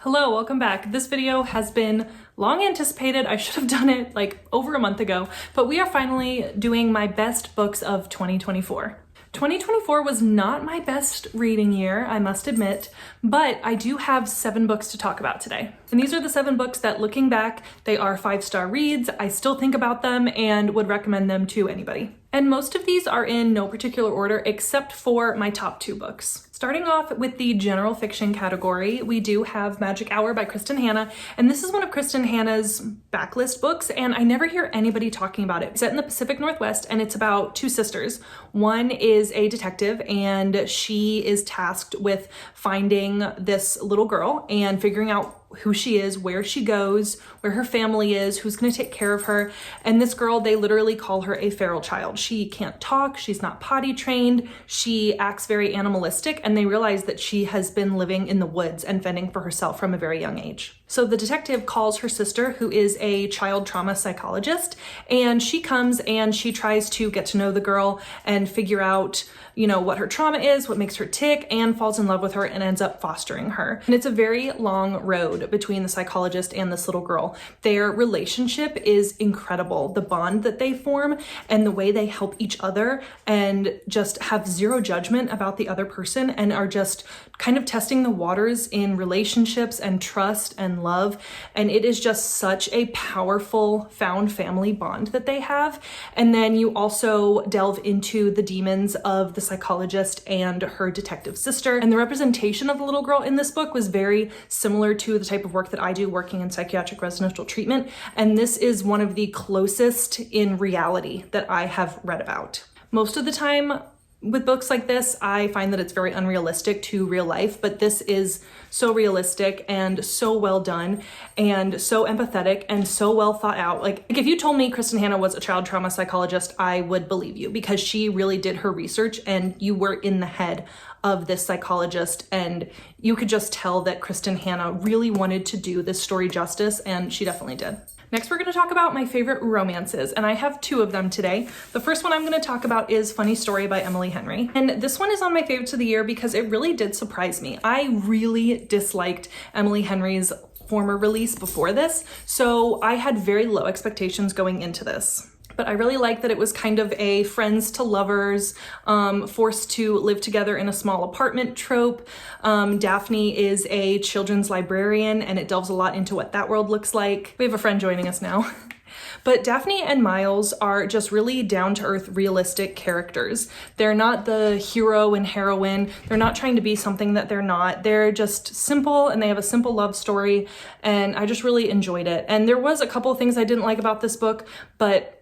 Hello, welcome back. This video has been long anticipated. I should have done it like over a month ago, but we are finally doing my best books of 2024. 2024 was not my best reading year, I must admit, but I do have 7 books to talk about today. And these are the 7 books that, looking back, they are 5-star reads. I still think about them and would recommend them to anybody. And most of these are in no particular order except for my top 2 books. Starting off with the general fiction category, we do have Magic Hour by Kristen Hanna, and this is one of Kristen Hanna's backlist books, and I never hear anybody talking about it. It's set in the Pacific Northwest, and it's about 2 sisters. One is a detective, and she is tasked with finding this little girl and figuring out who she is, where she goes, where her family is, who's going to take care of her. And this girl, they literally call her a feral child. She can't talk, she's not potty trained, she acts very animalistic, and they realize that she has been living in the woods and fending for herself from a very young age. So the detective calls her sister, who is a child trauma psychologist, and she comes and she tries to get to know the girl and figure out, what her trauma is, what makes her tick, and falls in love with her and ends up fostering her. And it's a very long road between the psychologist and this little girl. Their relationship is incredible. The bond that they form and the way they help each other and just have zero judgment about the other person and are just kind of testing the waters in relationships and trust and love. And it is just such a powerful found family bond that they have. And then you also delve into the demons of the psychologist and her detective sister. And the representation of the little girl in this book was very similar to the type of work that I do working in psychiatric residential treatment. And this is one of the closest in reality that I have read about. Most of the time, with books like this, I find that it's very unrealistic to real life, but this is so realistic and so well done and so empathetic and so well thought out. Like if you told me Kristen Hanna was a child trauma psychologist, I would believe you because she really did her research and you were in the head of this psychologist and you could just tell that Kristen Hanna really wanted to do this story justice, and she definitely did. Next, we're going to talk about my favorite romances, and I have 2 of them today. The first one I'm going to talk about is Funny Story by Emily Henry. And this one is on my favorites of the year because it really did surprise me. I really disliked Emily Henry's former release before this, so I had very low expectations going into this. But I really like that it was kind of a friends to lovers, forced to live together in a small apartment trope. Daphne is a children's librarian, and it delves a lot into what that world looks like. We have a friend joining us now. But Daphne and Miles are just really down-to-earth, realistic characters. They're not the hero and heroine. They're not trying to be something that they're not. They're just simple, and they have a simple love story, and I just really enjoyed it. And there was a couple of things I didn't like about this book, but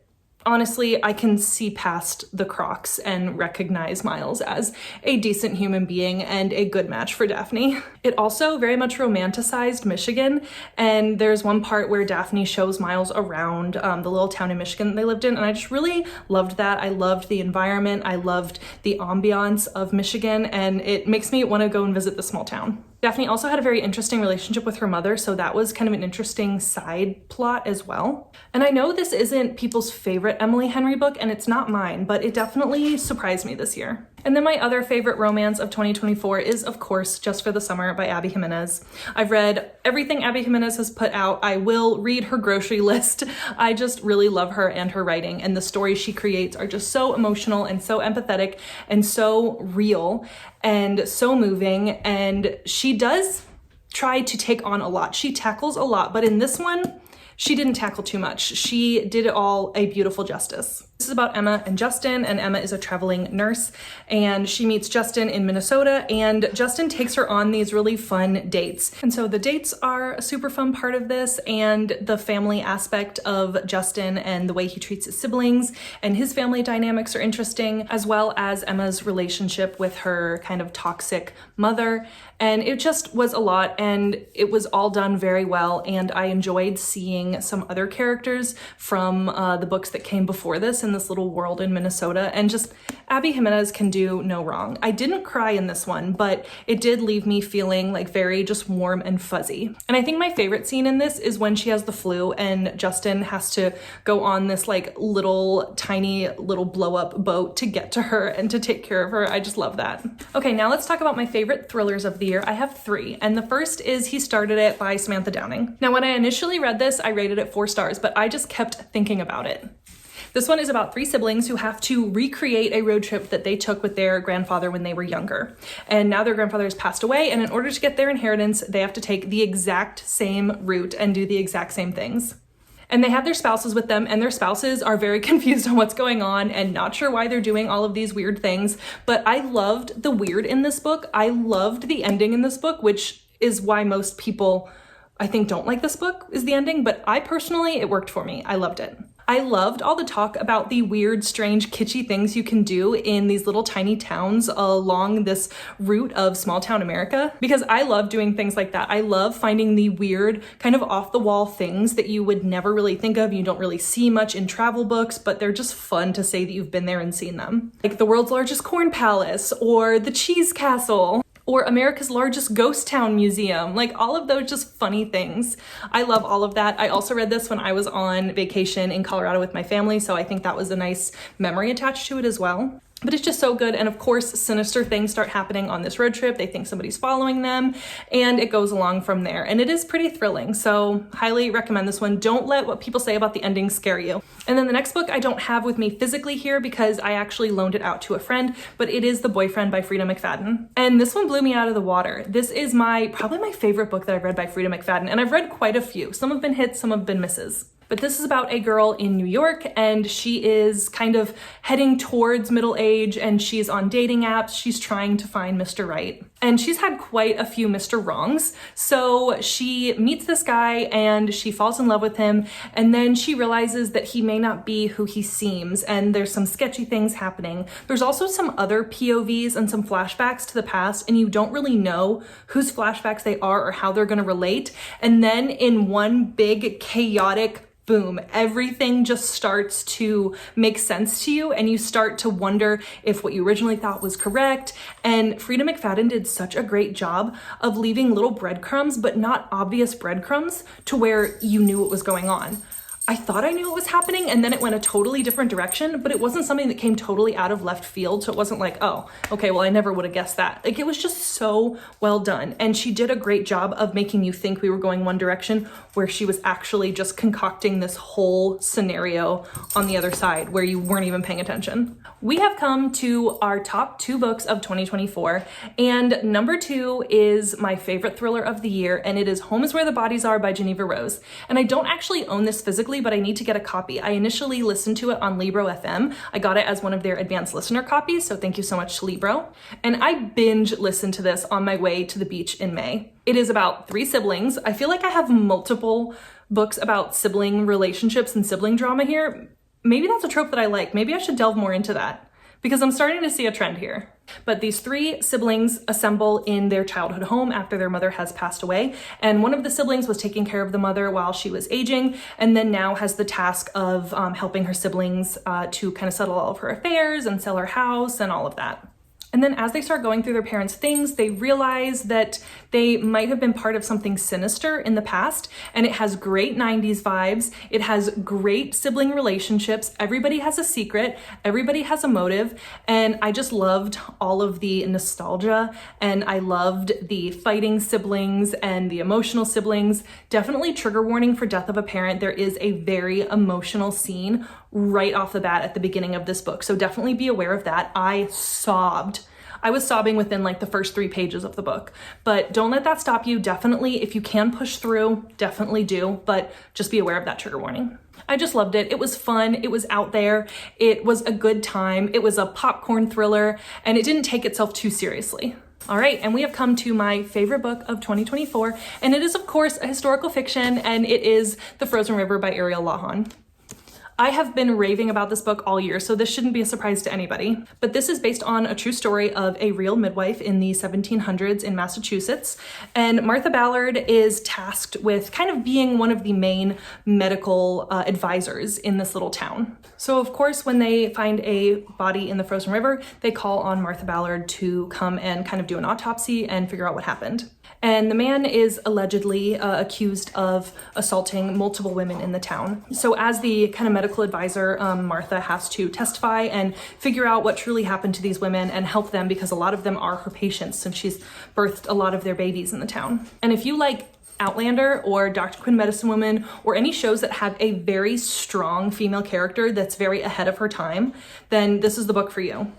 honestly, I can see past the Crocs and recognize Miles as a decent human being and a good match for Daphne. It also very much romanticized Michigan, and there's one part where Daphne shows Miles around the little town in Michigan that they lived in, and I just really loved that. I loved the environment, I loved the ambiance of Michigan, and it makes me want to go and visit the small town. Daphne also had a very interesting relationship with her mother, so that was kind of an interesting side plot as well. And I know this isn't people's favorite Emily Henry book, and it's not mine, but it definitely surprised me this year. And then my other favorite romance of 2024 is, of course, Just for the Summer by Abby Jimenez. I've read everything Abby Jimenez has put out. I will read her grocery list. I just really love her and her writing, and the stories she creates are just so emotional and so empathetic and so real and so moving, and she does try to take on a lot. She tackles a lot, but in this one, she didn't tackle too much. She did it all a beautiful justice. This is about Emma and Justin, and Emma is a traveling nurse, and she meets Justin in Minnesota, and Justin takes her on these really fun dates. And so the dates are a super fun part of this, and the family aspect of Justin and the way he treats his siblings and his family dynamics are interesting, as well as Emma's relationship with her kind of toxic mother. And it just was a lot, and it was all done very well, and I enjoyed seeing some other characters from the books that came before this in this little world in Minnesota, and just Abby Jimenez can do no wrong. I didn't cry in this one, but it did leave me feeling like very just warm and fuzzy. And I think my favorite scene in this is when she has the flu and Justin has to go on this like little tiny little blow up boat to get to her and to take care of her. I just love that. Okay, now let's talk about my favorite thrillers of the year. I have 3, and the first is He Started It by Samantha Downing. Now, when I initially read this, I rated it 4 stars, but I just kept thinking about it. This one is about 3 siblings who have to recreate a road trip that they took with their grandfather when they were younger. And now their grandfather has passed away, and in order to get their inheritance, they have to take the exact same route and do the exact same things. And they have their spouses with them, and their spouses are very confused on what's going on and not sure why they're doing all of these weird things. But I loved the weird in this book. I loved the ending in this book, which is why most people, I think, don't like this book, is the ending. But I personally, it worked for me. I loved it. I loved all the talk about the weird, strange, kitschy things you can do in these little tiny towns along this route of small town America, because I love doing things like that. I love finding the weird, kind of off the wall things that you would never really think of. You don't really see much in travel books, but they're just fun to say that you've been there and seen them. Like the world's largest corn palace, or the cheese castle, or America's largest ghost town museum, like all of those just funny things. I love all of that. I also read this when I was on vacation in Colorado with my family, so I think that was a nice memory attached to it as well. But it's just so good. And of course, sinister things start happening on this road trip. They think somebody's following them, and it goes along from there. And it is pretty thrilling. So highly recommend this one. Don't let what people say about the ending scare you. And then the next book I don't have with me physically here because I actually loaned it out to a friend, but it is The Boyfriend by Frida McFadden. And this one blew me out of the water. This is probably my favorite book that I've read by Frida McFadden. And I've read quite a few. Some have been hits, some have been misses. But this is about a girl in New York, and she is kind of heading towards middle age, and she's on dating apps. She's trying to find Mr. Right. And she's had quite a few Mr. Wrongs. So she meets this guy and she falls in love with him. And then she realizes that he may not be who he seems. And there's some sketchy things happening. There's also some other POVs and some flashbacks to the past, and you don't really know whose flashbacks they are or how they're going to relate. And then in one big chaotic boom, everything just starts to make sense to you, and you start to wonder if what you originally thought was correct. And Frida McFadden did such a great job of leaving little breadcrumbs, but not obvious breadcrumbs, to where you knew what was going on. I thought I knew what was happening, and then it went a totally different direction, but it wasn't something that came totally out of left field. So it wasn't like, oh, okay, well, I never would have guessed that. Like, it was just so well done. And she did a great job of making you think we were going one direction, where she was actually just concocting this whole scenario on the other side where you weren't even paying attention. We have come to our top 2 books of 2024, and number 2 is my favorite thriller of the year, and it is Home is Where the Bodies Are by Geneva Rose. And I don't actually own this physically, but I need to get a copy. I initially listened to it on Libro FM. I got it as one of their advanced listener copies, so thank you so much to Libro. And I binge listened to this on my way to the beach in May. It is about 3 siblings. I feel like I have multiple books about sibling relationships and sibling drama here. Maybe that's a trope that I like. Maybe I should delve more into that, because I'm starting to see a trend here. But these 3 siblings assemble in their childhood home after their mother has passed away. And one of the siblings was taking care of the mother while she was aging, and then now has the task of helping her siblings to kind of settle all of her affairs and sell her house and all of that. And then as they start going through their parents' things, they realize that they might have been part of something sinister in the past. And it has great 90s vibes. It has great sibling relationships. Everybody has a secret. Everybody has a motive. And I just loved all of the nostalgia. And I loved the fighting siblings and the emotional siblings. Definitely trigger warning for death of a parent. There is a very emotional scene right off the bat at the beginning of this book. So definitely be aware of that. I sobbed. I was sobbing within like the first 3 pages of the book, but don't let that stop you. Definitely, if you can push through, definitely do, but just be aware of that trigger warning. I just loved it. It was fun. It was out there. It was a good time. It was a popcorn thriller, and it didn't take itself too seriously. All right, and we have come to my favorite book of 2024, and it is, of course, a historical fiction, and it is The Frozen River by Ariel Lawhon. I have been raving about this book all year, so this shouldn't be a surprise to anybody. But this is based on a true story of a real midwife in the 1700s in Massachusetts. And Martha Ballard is tasked with kind of being one of the main medical advisors in this little town. So of course, when they find a body in the frozen river, they call on Martha Ballard to come and kind of do an autopsy and figure out what happened. And the man is allegedly accused of assaulting multiple women in the town. So as the kind of medical advisor, Martha has to testify and figure out what truly happened to these women and help them, because a lot of them are her patients since she's birthed a lot of their babies in the town. And if you like Outlander or Dr. Quinn Medicine Woman or any shows that have a very strong female character that's very ahead of her time, then this is the book for you.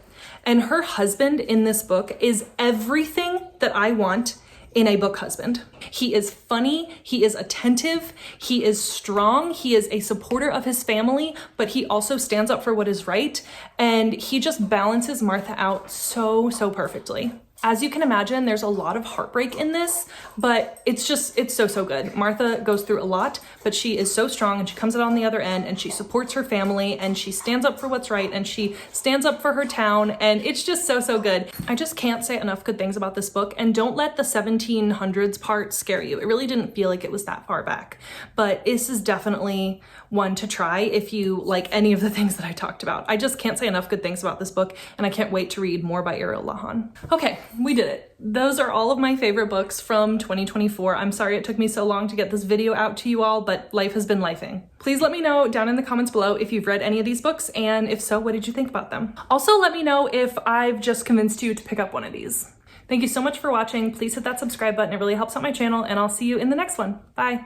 And her husband in this book is everything that I want in a book husband. He is funny, he is attentive, he is strong, he is a supporter of his family, but he also stands up for what is right, and he just balances Martha out so perfectly. As you can imagine, there's a lot of heartbreak in this, but it's so good. Martha goes through a lot, but she is so strong and she comes out on the other end and she supports her family and she stands up for what's right and she stands up for her town, and it's just so good. I just can't say enough good things about this book, and don't let the 1700s part scare you. It really didn't feel like it was that far back, but this is definitely one to try if you like any of the things that I talked about. I just can't say enough good things about this book, and I can't wait to read more by Ariel Lahan. Okay, we did it. Those are all of my favorite books from 2024. I'm sorry it took me so long to get this video out to you all, but life has been lifing. Please let me know down in the comments below if you've read any of these books, and if so, what did you think about them? Also, let me know if I've just convinced you to pick up one of these. Thank you so much for watching. Please hit that subscribe button. It really helps out my channel, and I'll see you in the next one. Bye.